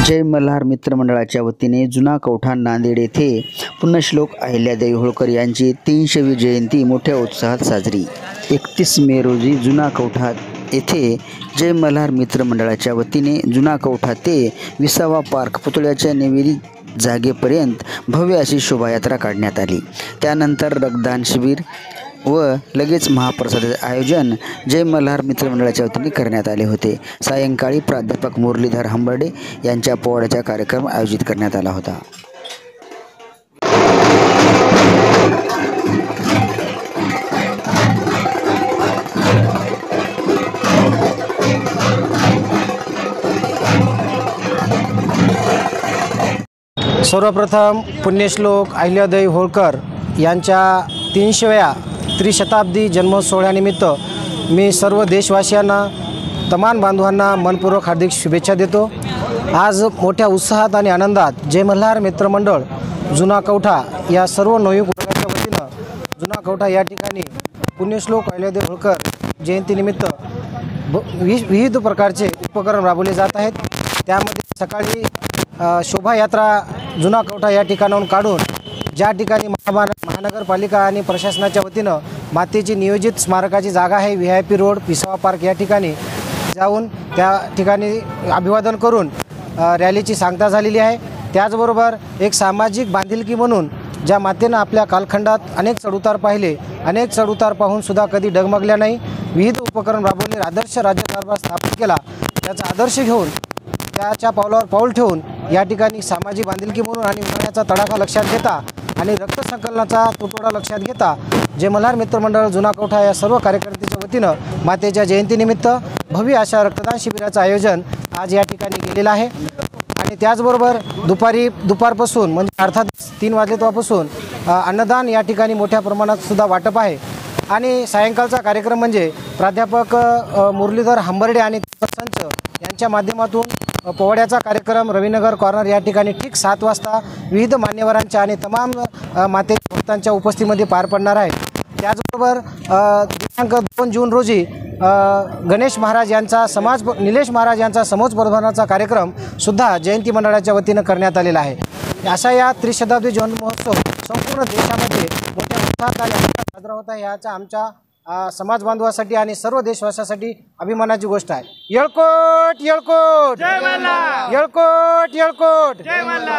जय मल्हार मित्रमंडळाच्या वतीने जुना कवठा नांदेड येथे पुण्यश्लोक अहिल्यादेवी होळकर यांची 300वी जयंती मोठ्या उत्साहात साजरी। 31 मे रोजी जुना कवठा येथे जय मल्हार मित्रमंडळाच्या वतीने जुना कवठा ते विसावा पार्क पुतळ्याच्या नेवेरी जागेपर्यंत भव्य अशी शोभायात्रा काढण्यात आली। त्यानंतर रक्तदान शिबिर व लगेच महाप्रसादाचे आयोजन जय मल्हार मित्रमंडळाच्या वतीने करण्यात आले होते। सायंकाळी प्राध्यापक मुरलीधर हंबर्डे यांच्या पोवाड्याचा कार्यक्रम आयोजित करण्यात आला होता। सर्वप्रथम पुण्यश्लोक अहिल्यादेवी होळकर यांच्या 300व्या त्रिशताब्दी जन्मोत्सवानिमित्त मी सर्व देशवासियांना तमाम बांधवांना मनपूर्वक हार्दिक शुभेच्छा देतो। आज मोठ्या उत्साहात आणि आनंदात जय मल्हार मित्रमंडळ जुना कवठा या सर्व नवयुवक वर्गाच्या वतीनं जुना कवठा या ठिकाणी पुण्यश्लोक अहिल्यादेवी होळकर जयंतीनिमित्त विविध प्रकारचे उपक्रम राबवले जात आहेत। त्यामध्ये सकाळी शोभायात्रा जुना कवठा या ठिकाणाहून काढून ज्या ठिकाणी महानगरपालिका आणि प्रशासनाच्या वतीनं मातेची नियोजित स्मारकाची जागा आहे VIP रोड विसावा पार्क या ठिकाणी जाऊन त्या ठिकाणी अभिवादन करून रॅलीची सांगता झालेली आहे। त्याचबरोबर एक सामाजिक बांधिलकी म्हणून ज्या मातेनं आपल्या कालखंडात अनेक चढउतार पाहिले, अनेक चढउतार पाहून सुद्धा कधी डगमगल्या नाही, विविध उपक्रम राबवले, आदर्श राज्यकारभार स्थापित केला, त्याचा आदर्श घेऊन त्याच्या पावलावर पाऊल ठेवून या ठिकाणी सामाजिक बांधिलकी म्हणून आणि उन्हाळ्याचा तडाखा लक्षात घेता आणि रक्त संकलनाचा तुटवडा लक्षात घेता जय मल्हार मित्रमंडळ जुना कवठा या सर्व कार्यकर्त्यांच्या वतीनं मातेच्या जयंतीनिमित्त भव्य अशा रक्तदान शिबिराचं आयोजन आज या ठिकाणी केलेलं आहे। आणि त्याचबरोबर दुपारपासून म्हणजे अर्थात 3 वाजलेपासून अन्नदान या ठिकाणी मोठ्या प्रमाणात सुद्धा वाटप आहे। आणि सायंकाळचा कार्यक्रम म्हणजे प्राध्यापक मुरलीधर हंबर्डे आणि संच यांच्या माध्यमातून पोवाड्याचा कार्यक्रम रविनगर कॉर्नर या ठिकाणी ठीक 7 वाजता विविध मान्यवरांच्या आणि तमाम माते भक्तांच्या उपस्थितीमध्ये पार पडणार आहे। त्याचबरोबर दिनांक 2 जून रोजी निलेश महाराज यांचा समाजप्रबोधनाचा कार्यक्रम सुद्धा जयंती मंडळाच्या वतीनं करण्यात आलेला आहे। अशा या त्रिशताब्दी जन्म महोत्सव संपूर्ण देशामध्ये मोठ्या उत्साहात आणि आनंदात साजरा होत आहे। याचा आमच्या समाज बांधवासाठी आणि सर्व देशवासियांसाठी अभिमानाची गोष्ट आहे। येळकोट येळकोट जय मल्हार, येळकोट येळकोट जय मल्हार।